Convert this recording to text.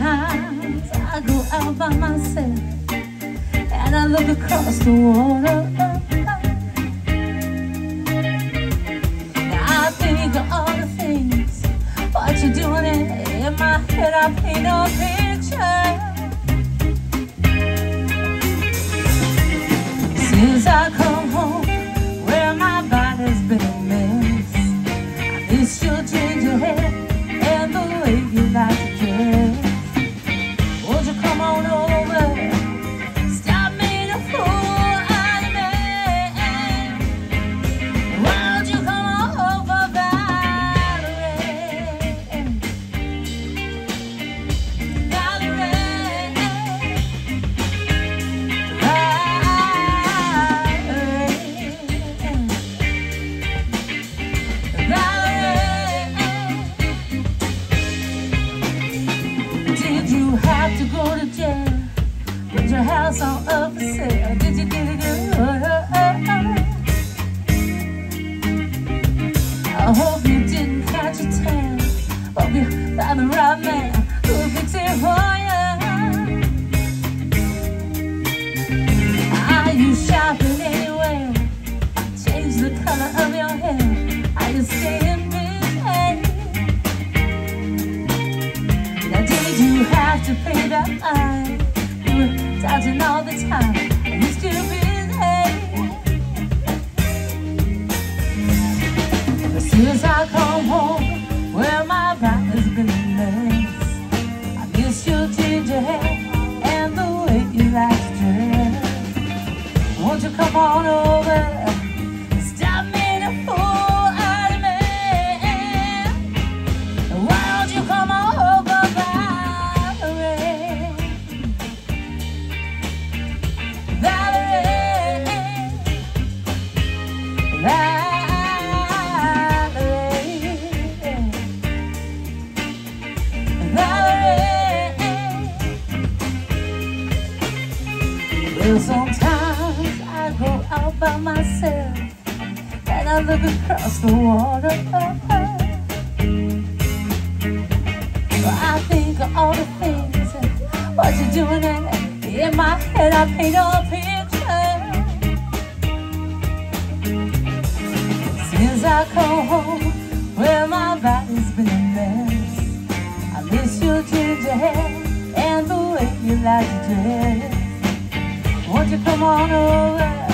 Sometimes I go out by myself and I look across the water. Now I think of all the things what you're doing, in my head I paint a picture. Since I come home where my body's been a mess, I miss your ginger hair and the way you like to dress. Won't you come on over, stop being a fool out of me? Won't you come on over, Valerie? Valerie, did you have to go to jail? Put your house on up for sale? Did you get it good? I hope you didn't catch a tan. Hope you found the right man who'll fix it for you. Are you shopping anywhere? Change the color of your hair? Are you staying busy? Now did you have to pay that fine? You were dodging all the time. Are you still busy? As soon as I come home where my body's been a mess, I miss your ginger hair and the way you like to dress. Won't you come on over, stop being a fool out of me? Why don't you come on over, Valerie? Valerie, Valerie, well, sometimes I go out by myself and I look across the water. Well, I think of all the things what you're doing, and in my head I paint a picture. Since I come home where my body's been a mess, I miss your ginger hair and the way you like to dress. Won't you come on over?